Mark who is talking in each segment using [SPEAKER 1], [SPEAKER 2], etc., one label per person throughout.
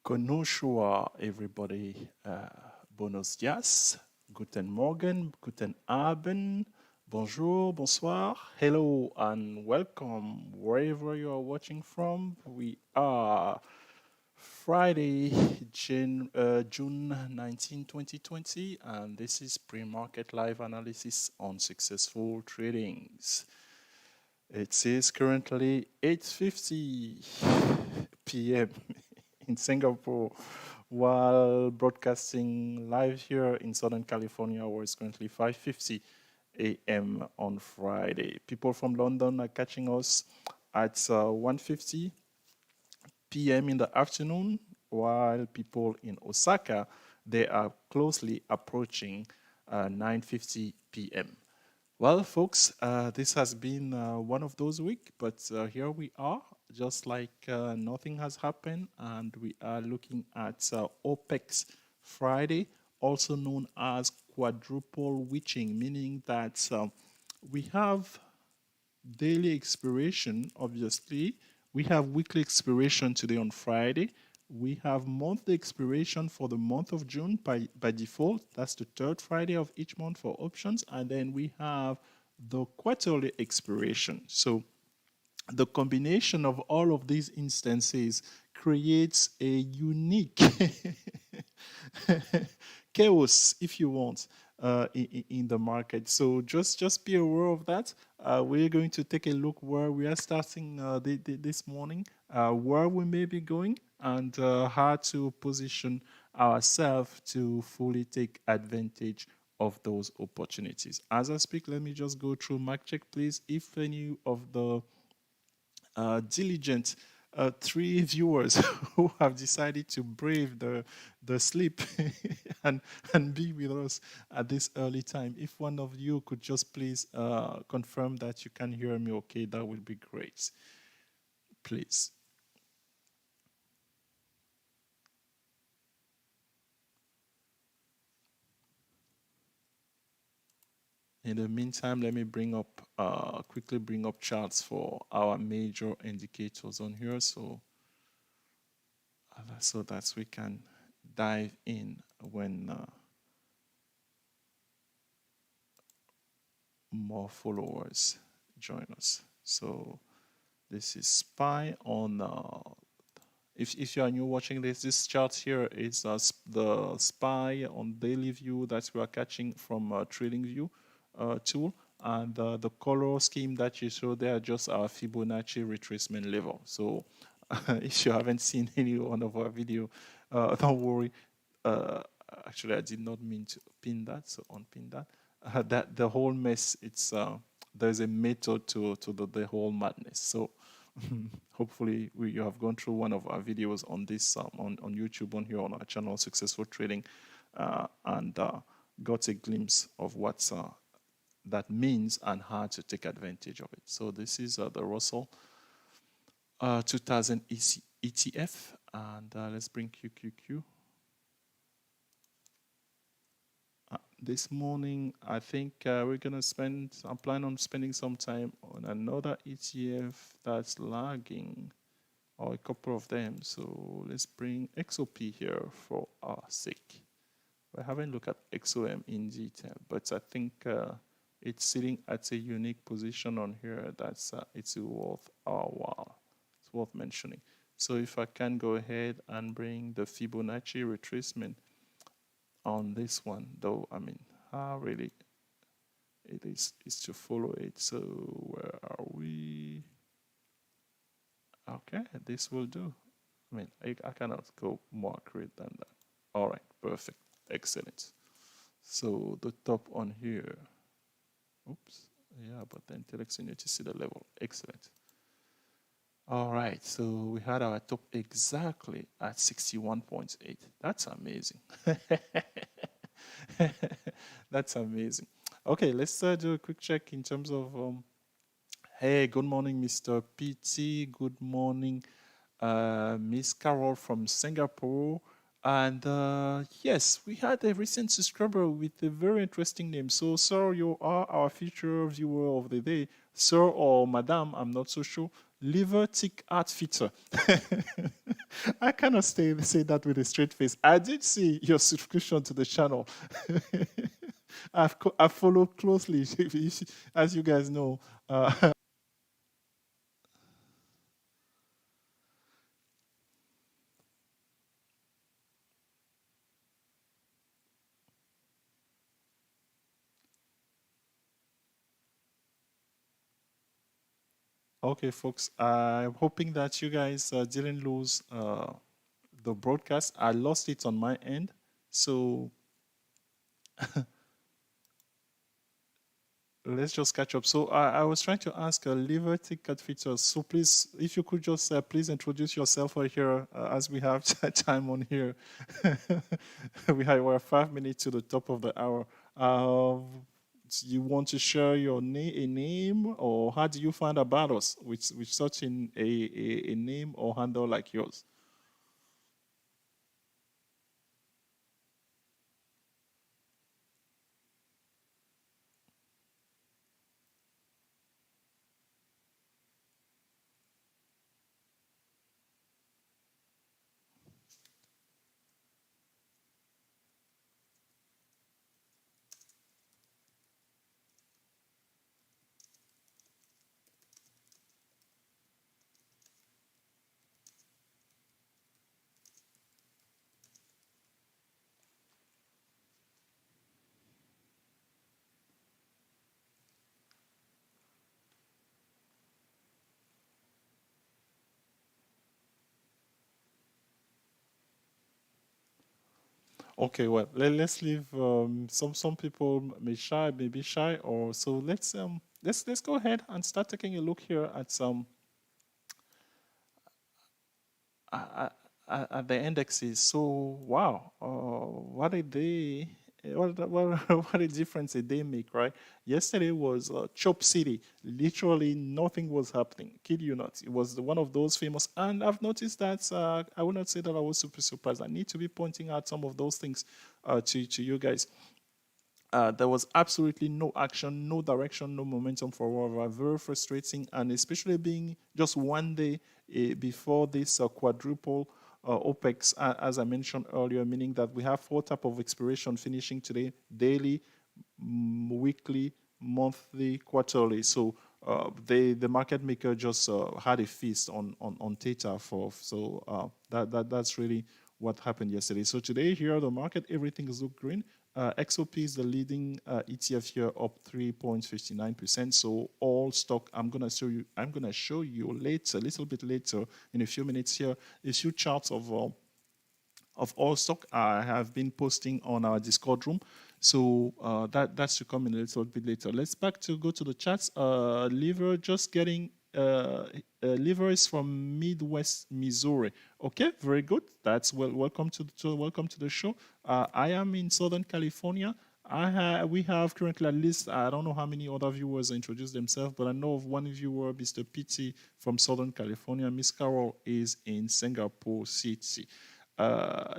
[SPEAKER 1] Konnichiwa, everybody. Buenos dias, guten Morgen, guten Abend, bonjour, bonsoir, hello, and welcome wherever you are watching from. We are Friday, June 19, 2020, and this is pre-market live analysis on successful tradings. It is currently 8:50 p.m. in Singapore, while broadcasting live here in Southern California, where it's currently 5:50 a.m. on Friday. People from London are catching us at 1:50 p.m. in the afternoon, while people in Osaka, they are closely approaching 9:50 p.m. Well, folks, this has been one of those weeks, but here we are, just like nothing has happened, and we are looking at OPEX Friday, also known as quadruple witching, meaning that we have daily expiration, obviously. We have weekly expiration today on Friday. We have monthly expiration for the month of June by default. That's the third Friday of each month for options. And then we have the quarterly expiration. So the combination of all of these instances creates a unique chaos, if you want, in the market. So just be aware of that. We're going to take a look where we are starting this morning, where we may be going, and how to position ourselves to fully take advantage of those opportunities. As I speak, let me just go through market check, please. If any of the diligent three viewers who have decided to brave the sleep and be with us at this early time. If one of you could just please confirm that you can hear me okay, that would be great. Please. In the meantime, let me quickly bring up charts for our major indicators on here, so that we can dive in when more followers join us. So this is SPY on. If you are new watching this chart here is the SPY on daily view that we are catching from TradingView tool, and the color scheme that you saw there just our Fibonacci retracement level. So if you haven't seen any one of our video, don't worry. Actually, I did not mean to pin that, so unpin that. That the whole mess, it's there's a method to the whole madness. So hopefully you have gone through one of our videos on this on YouTube on here on our channel Successful Trading, and got a glimpse of what that means and how to take advantage of it. So this is the Russell 2000 ETF, and let's bring QQQ. This morning, I think we're going to I'm planning on spending some time on another ETF that's lagging, or a couple of them. So let's bring XOP here for our sake. We haven't looked at XOM in detail, but I think it's sitting at a unique position on here that's it's worth our while. It's worth mentioning. So if I can go ahead and bring the Fibonacci retracement on this one, though, I mean, how really it is to follow it. So where are we? Okay, this will do. I mean, I cannot go more accurate than that. All right, perfect, excellent. So the top on here, oops, yeah, but then you need to see the level. Excellent. All right, so we had our top exactly at 61.8. That's amazing. That's amazing. Okay, let's do a quick check in terms of hey, good morning, Mr. PT. Good morning, Miss Carol from Singapore. And yes, we had a recent subscriber with a very interesting name. So, sir, you are our future viewer of the day. Sir or madam, I'm not so sure. Liver Tick Outfitter. I cannot say that with a straight face. I did see your subscription to the channel. I've followed closely, as you guys know. Okay, folks. I'm hoping that you guys didn't lose the broadcast. I lost it on my end, so let's just catch up. So I was trying to ask Liberty Cat Features. So please, if you could just please introduce yourself right here as we have time on here. We're 5 minutes to the top of the hour. Do you want to share your a name, or how do you find about us with such a name or handle like yours? Okay, well, let's leave. Some people may be shy, or so. Let's go ahead and start taking a look here at some at the indexes. So wow, what did they? What a difference did they make, right? Yesterday was Chop City. Literally nothing was happening. Kid you not. It was one of those famous. And I've noticed that I would not say that I was super surprised. I need to be pointing out some of those things to you guys. There was absolutely no action, no direction, no momentum for a while. Very frustrating, and especially being just one day before this quadruple OPEX, as I mentioned earlier, meaning that we have four type of expiration finishing today: daily, weekly, monthly, quarterly. So the market maker just had a feast on data for that's really what happened yesterday. So today here the market everything is look green. XOP is the leading ETF here, up 3.59%. So all stock, I'm gonna show you later, a little bit later, in a few minutes here, a few charts of all stock I have been posting on our Discord room. So that's to come in a little bit later. Let's go to the chats. Liver just getting Liver is from Midwest Missouri. Okay, very good. That's welcome welcome to the show. I am in Southern California. We have currently at least I don't know how many other viewers introduced themselves, but I know of one viewer, Mr. PT from Southern California. Miss Carol is in Singapore City.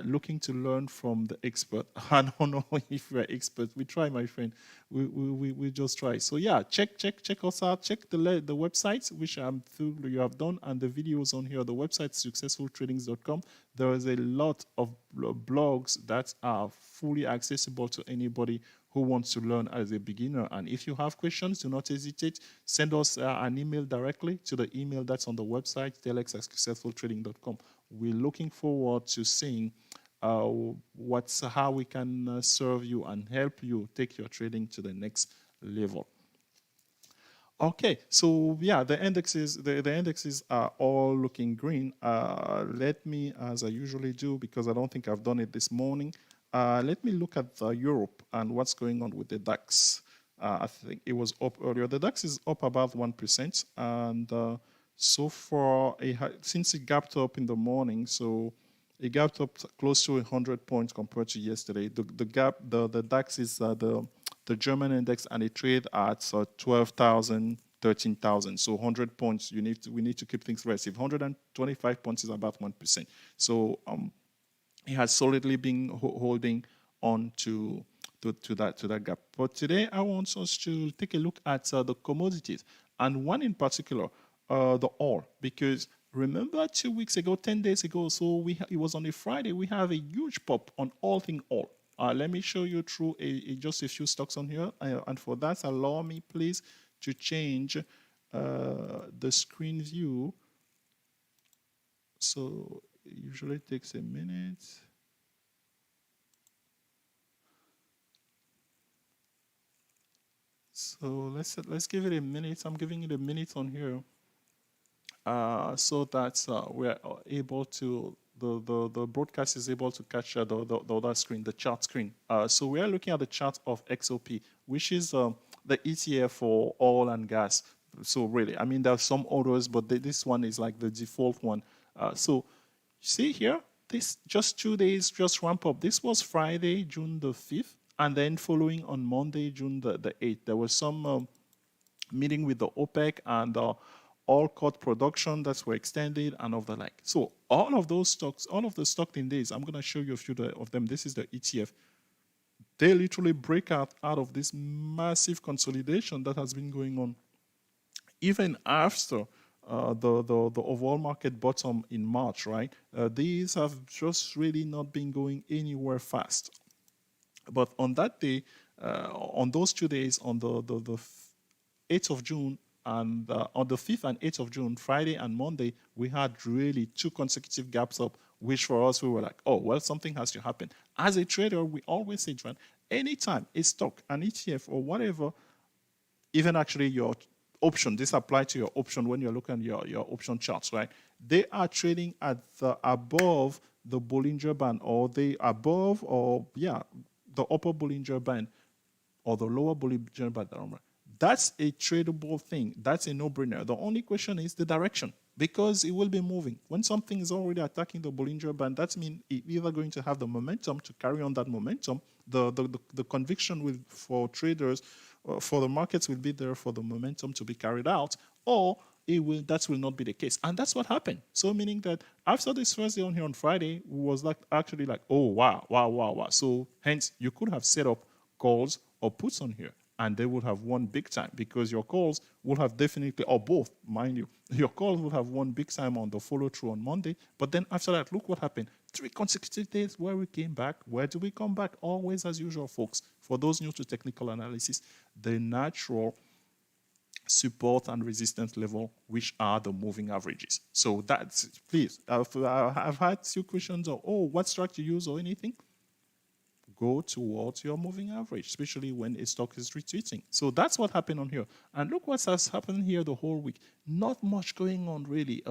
[SPEAKER 1] Looking to learn from the expert. I don't know if we're experts. We try, my friend. We just try. So yeah, check us out. Check the websites, which I'm through you have done, and the videos on here. The website successfultradings.com. There is a lot of blogs that are fully accessible to anybody who wants to learn as a beginner. And if you have questions, do not hesitate. Send us an email directly to the email that's on the website, telex@successfultrading.com. We're looking forward to seeing how we can serve you and help you take your trading to the next level. Okay, so yeah, the indexes are all looking green. Let me, as I usually do, because I don't think I've done it this morning, let me look at Europe and what's going on with the DAX. I think it was up earlier. The DAX is up about 1%, and so far, since it gapped up in the morning, so it gapped up close to 100 points compared to yesterday. The DAX is the German index, and it trade at 12,000, 13,000. So 100 points, we need to keep things relative. 125 points is about 1%. So it has solidly been holding on to that gap. But today I want us to take a look at the commodities, and one in particular, the oil, because remember 2 weeks ago, 10 days ago, so it was on a Friday, we have a huge pop on all thing all. Let me show you through just a few stocks on here. And for that, allow me, please, to change the screen view. So it usually takes a minute. So let's give it a minute. I'm giving it a minute on here, so that we're able to the broadcast is able to capture the other screen, the chart screen. So we are looking at the chart of XOP, which is the ETF for oil and gas. So really, I mean, there are some others, but this one is like the default one. So see here, this just 2 days just ramp up. This was Friday, June the 5th, and then following on Monday, June the 8th, there was some meeting with the OPEC and all cut production that were extended and of the like. So all of those stocks, all of the stock in days, I'm going to show you a few of them. This is the ETF. They literally break out of this massive consolidation that has been going on even after the overall market bottom in March, right? These have just really not been going anywhere fast. But on that day, on those 2 days, on the 8th of June and on the 5th and 8th of June, Friday and Monday, we had really 2 consecutive gaps up, which for us, we were like, oh, well, something has to happen. As a trader, we always say, John, anytime a stock, an ETF or whatever, even actually your option, this applies to your option when you're looking at your option charts, right? They are trading at above the Bollinger Band, or they above, or yeah, the upper Bollinger Band or the lower Bollinger Band. That's a tradable thing. That's a no-brainer. The only question is the direction, because it will be moving. When something is already attacking the Bollinger Band, that means it's either going to have the momentum to carry on that momentum. The conviction for traders, for the markets, will be there for the momentum to be carried out, or that will not be the case. And that's what happened. So meaning that after this first day on here on Friday, was like actually like, oh, wow. So hence, you could have set up calls or puts on here, and they would have won big time, because your calls will have definitely, or both, mind you, your calls will have won big time on the follow through on Monday. But then after that, look what happened. 3 consecutive days where we came back. Where do we come back? Always as usual, folks. For those new to technical analysis, the natural support and resistance level, which are the moving averages. So that's, please, I've had 2 questions of, oh, what strategy you use or anything. Go towards your moving average, especially when a stock is retreating. So that's what happened on here. And look what has happened here the whole week. Not much going on, really.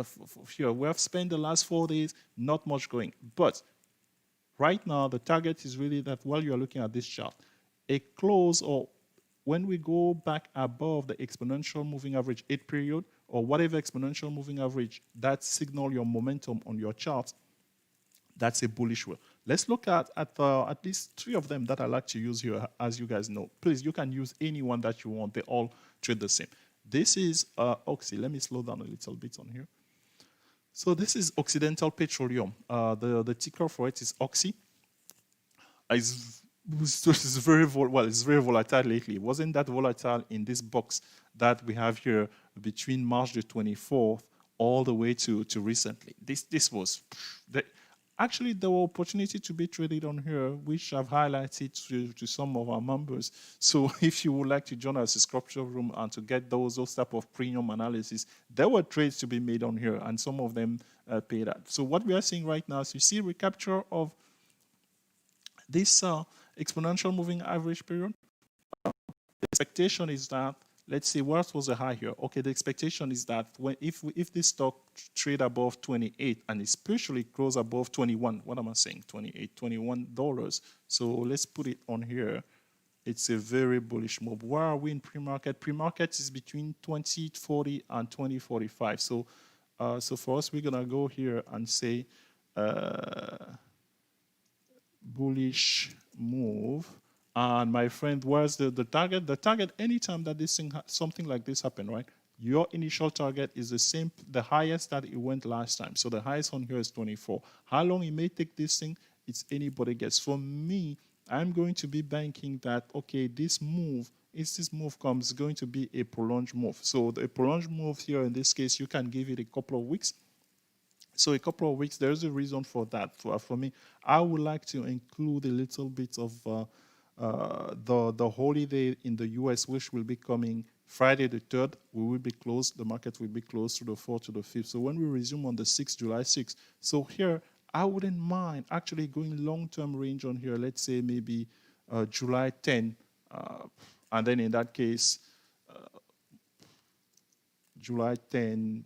[SPEAKER 1] Here, we have spent the last 4 days, not much going. But right now, the target is really that while you're looking at this chart, a close, or when we go back above the exponential moving average 8 period, or whatever exponential moving average, that signal your momentum on your chart, that's a bullish wheel. Let's look at least 3 of them that I like to use here, as you guys know. Please, you can use any one that you want. They all trade the same. This is Oxy. Let me slow down a little bit on here. So this is Occidental Petroleum. The ticker for it is Oxy. It's very volatile lately. It wasn't that volatile in this box that we have here between March the 24th all the way to recently. This was... Actually, there were opportunity to be traded on here, which I've highlighted to some of our members. So if you would like to join our subscription room and to get those type of premium analysis, there were trades to be made on here, and some of them paid out. So what we are seeing right now is you see recapture of this exponential moving average period. The expectation is that, let's see, what was the high here? Okay, the expectation is that if this stock trade above 28 and especially close above 21, what am I saying? 28, $21. So let's put it on here. It's a very bullish move. Where are we in pre-market? Pre-market is between 2040 and 2045. So for us, we're gonna go here and say bullish move. And my friend, where's the target? The target, anytime that something like this happen, right? Your initial target is the same, the highest that it went last time. So the highest on here is 24. How long it may take this thing, it's anybody guess. For me, I'm going to be banking that, okay, this move, if this move comes, going to be a prolonged move. So the prolonged move here, in this case, you can give it a couple of weeks. So a couple of weeks, there's a reason for that. For me, I would like to include a little bit of the holiday in the US, which will be coming Friday the 3rd. We will be closed. The market will be closed to the 4th to the 5th. So when we resume on the 6th, July 6th. So here, I wouldn't mind actually going long-term range on here. Let's say maybe July 10. And then in that case, July 10,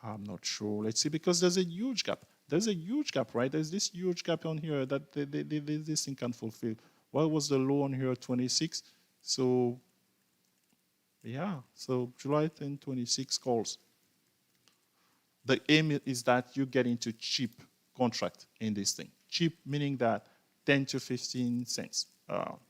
[SPEAKER 1] I'm not sure. Let's see, because there's a huge gap. There's a huge gap, right? There's this huge gap on here that this thing can fulfill. What was the low on here? 26. So, yeah. So July 10, 26 calls. The aim is that you get into cheap contract in this thing. Cheap meaning that 10 to 15 cents.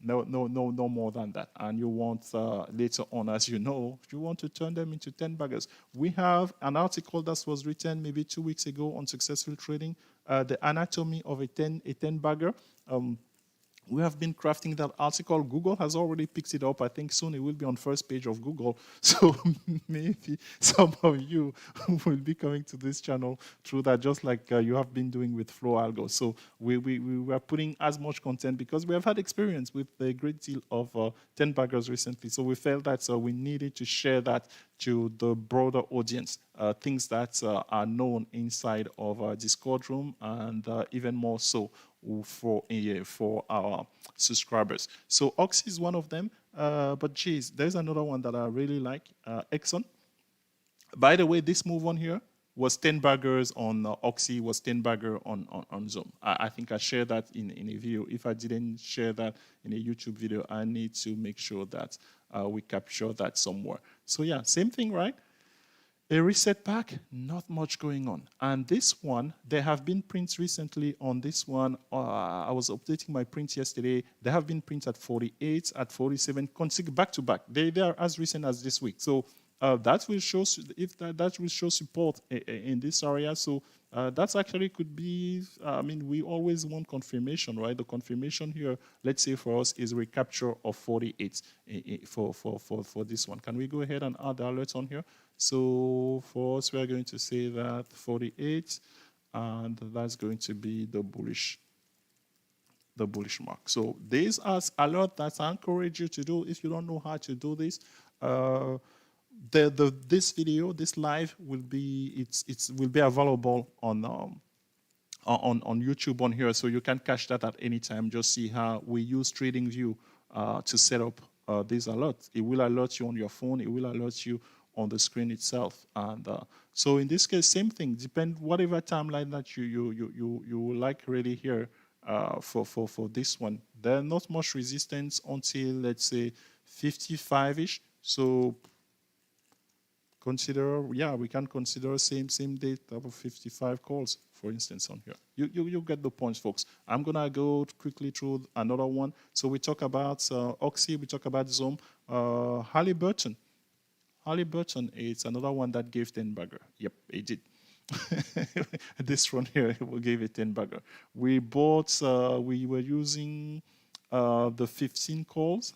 [SPEAKER 1] No more than that. And you want later on, as you know, you want to turn them into 10 baggers. We have an article that was written maybe 2 weeks ago on successful trading, the anatomy of a 10 bagger. We have been crafting that article. Google has already picked it up. I think soon it will be on first page of Google. So maybe some of you will be coming to this channel through that, just like you have been doing with Flow Algo. So we were putting as much content because we have had experience with a great deal of 10 baggers recently. So we felt that we needed to share that to the broader audience, things that are known inside of our Discord room, and even more so for our subscribers. So Oxy is one of them, but geez, there's another one that I really like, XON. By the way, this move on here was 10 baggers on Oxy, was 10 bagger on Zoom. I think I shared that in a video. If I didn't share that in a YouTube video, I need to make sure that we capture that somewhere. So yeah, same thing, right? A reset pack, not much going on. And this one, there have been prints recently on this one. I was updating my print yesterday. There have been prints at 48, at 47, back to back. They are as recent as this week. So that will show, if that will show support in this area. So that's actually could be, I mean, we always want confirmation, right? The confirmation here, let's say for us, is recapture of 48 for this one. Can we go ahead and add the alerts on here? So for us, we are going to say that 48, and that's going to be the bullish mark. So these are a lot that I encourage you to do. If you don't know how to do this, this video, this live will be will be available on YouTube on here, so you can catch that at any time. Just see how we use TradingView to set up these alerts. It will alert you on your phone. It will alert you on the screen itself. And so in this case, same thing. Depend whatever timeline that you like really here for this one. There's not much resistance until, let's say, 55-ish. So consider, yeah, we can consider same date of 55 calls, for instance, on here. You get the points, folks. I'm gonna go quickly through another one. So we talk about Oxy, we talk about Zoom, Halliburton. Halliburton is another one that gave 10 bagger. Yep, it did. This one here will give it 10 bagger. We bought, we were using the 15 calls,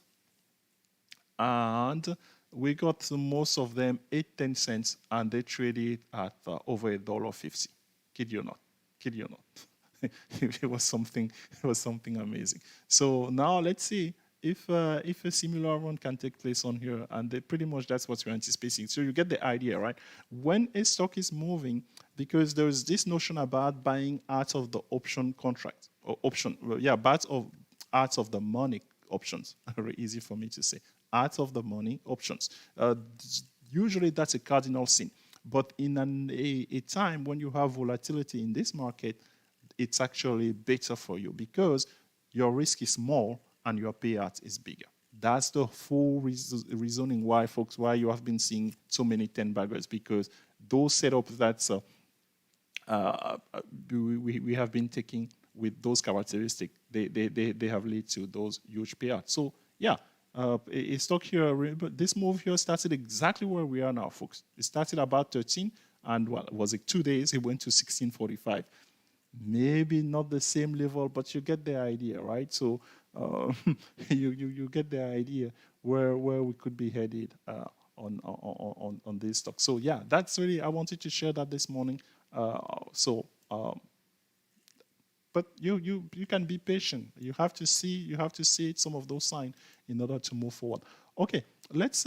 [SPEAKER 1] and we got most of them 8-10 cents, and they traded at over $1.50. Kid you not. Kid you not. It was something amazing. So now let's see if a similar one can take place on here, and pretty much that's what we're anticipating. So you get the idea, right? When a stock is moving, because there's this notion about buying out of the option contract, or option, yeah, out of the money options. Very easy for me to say. Out of the money options. Usually that's a cardinal sin. But in a time when you have volatility in this market, it's actually better for you because your risk is small and your payout is bigger. That's the full reasoning why, folks, why you have been seeing so many 10 baggers, because those setups that we have been taking with those characteristics, they have led to those huge payouts. So yeah, a stock here, this move here started exactly where we are now, folks. It started about 13, and well, was it 2 days? It went to 16.45. Maybe not the same level, but you get the idea, right? So you get the idea. where we could be headed on this stock. So yeah, that's really, I wanted to share that this morning. But you can be patient. You have to see some of those signs in order to move forward. Okay, let's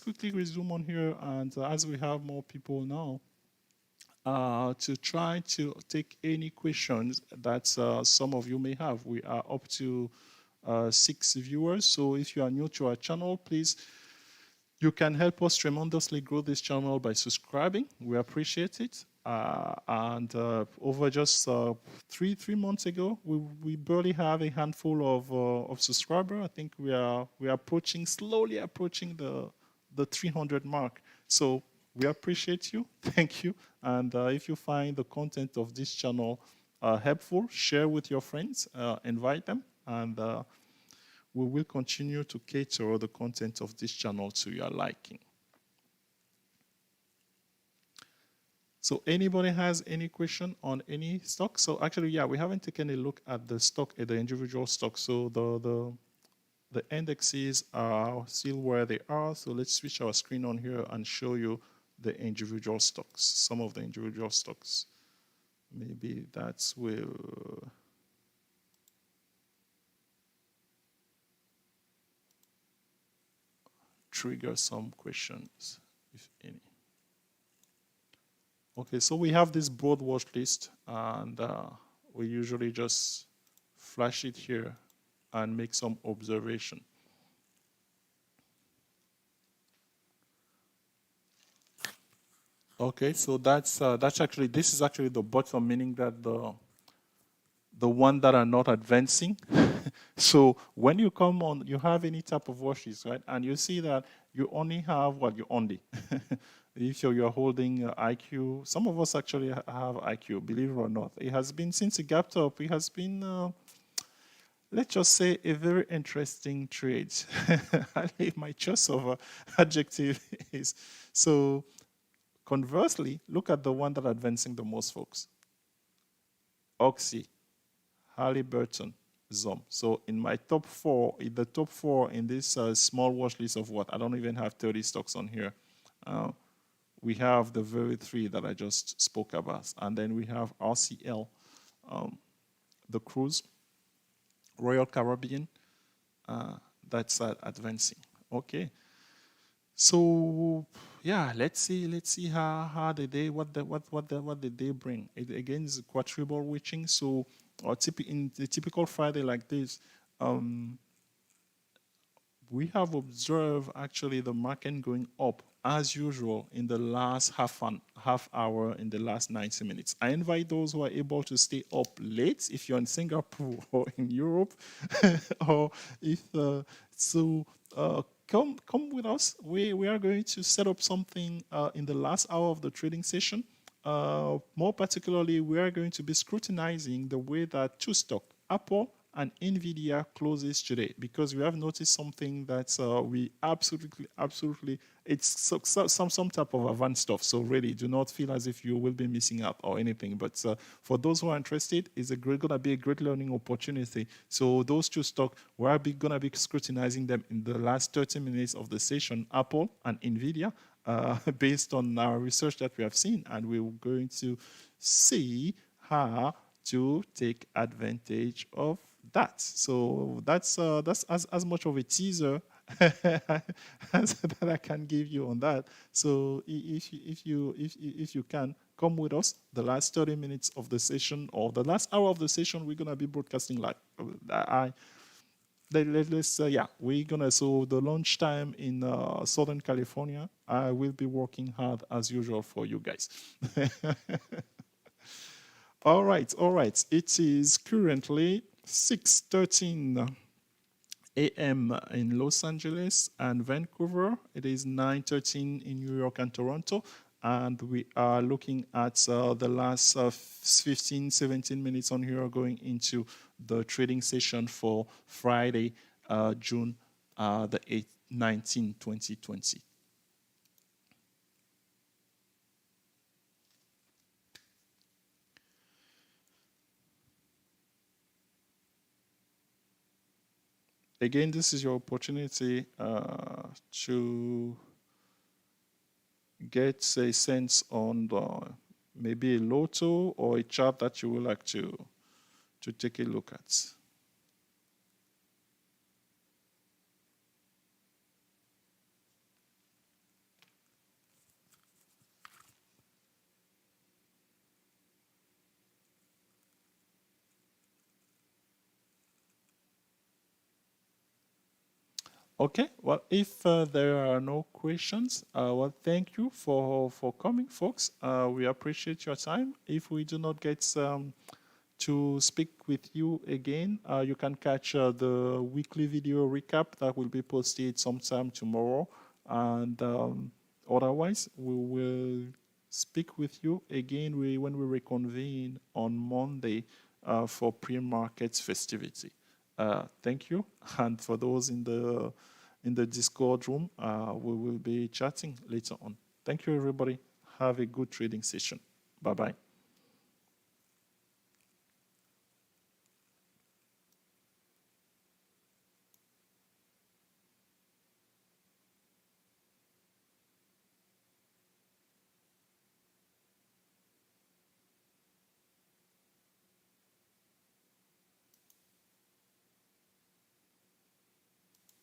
[SPEAKER 1] quickly resume on here, and as we have more people now, to try to take any questions that some of you may have. We are up to 6 viewers, so if you are new to our channel, please, you can help us tremendously grow this channel by subscribing. We appreciate it. And over just three months ago, we barely have a handful of subscribers. I think we are slowly approaching the 300 mark. So we appreciate you. Thank you. And if you find the content of this channel helpful, share with your friends, invite them, and we will continue to cater the content of this channel to your liking. So anybody has any question on any stock? So actually, yeah, we haven't taken a look at the stock, at the individual stock. So the indexes are still where they are. So let's switch our screen on here and show you the individual stocks, some of the individual stocks. Maybe that will trigger some questions, if any. Okay, so we have this broad watch list, and we usually just flash it here and make some observation. Okay, so that's actually, this is actually the bottom, meaning that the one that are not advancing. So when you come on, you have any type of watches, right? And you see that you only have what you only. If you're holding IQ, some of us actually have IQ, believe it or not. It has been, since it gapped up, it has been, let's just say, a very interesting trade. My choice of adjective is. So conversely, look at the one that are advancing the most, folks. Oxy, Halliburton, XOM. So in my top 4, in the top 4 in this small watch list of what? I don't even have 30 stocks on here. We have the very 3 that I just spoke about. And then we have RCL, the cruise, Royal Caribbean, that's advancing. Okay. So yeah, let's see how the day, what the day bring. It again is quadruple witching. So in the typical Friday like this, we have observed actually the market going up as usual in the last half hour, in the last 90 minutes. I invite those who are able to stay up late, if you're in Singapore or in Europe, or if come with us. We are going to set up something in the last hour of the trading session. More particularly, we are going to be scrutinizing the way that 2 stocks, Apple and Nvidia, closes today, because we have noticed something that we absolutely, it's some type of advanced stuff. So really, do not feel as if you will be missing out or anything. But for those who are interested, it's going to be a great learning opportunity. So those 2 stocks, we're going to be scrutinizing them in the last 30 minutes of the session, Apple and Nvidia, based on our research that we have seen, and we're going to see how to take advantage of that. So that's as much of a teaser as that I can give you on that. So if you can come with us, the last 30 minutes of the session, or the last hour of the session, we're gonna be broadcasting live. We're gonna, so the launch time in Southern California, I will be working hard as usual for you guys. All right. It is currently 6:13 a.m. in Los Angeles and Vancouver. It is 9:13 in New York and Toronto. And we are looking at the last 15, 17 minutes on here, going into the trading session for Friday, June the 8th, 19, 2020. again, this is your opportunity to get a sense on maybe a lotto or a chart that you would like to take a look at. Okay, well, if there are no questions, well, thank you for coming, folks. We appreciate your time. If we do not get to speak with you again, you can catch the weekly video recap that will be posted sometime tomorrow. And otherwise, we will speak with you again when we reconvene on Monday for pre-market festivity. Thank you. And for those in the Discord room, we will be chatting later on. Thank you, everybody. Have a good trading session. Bye-bye.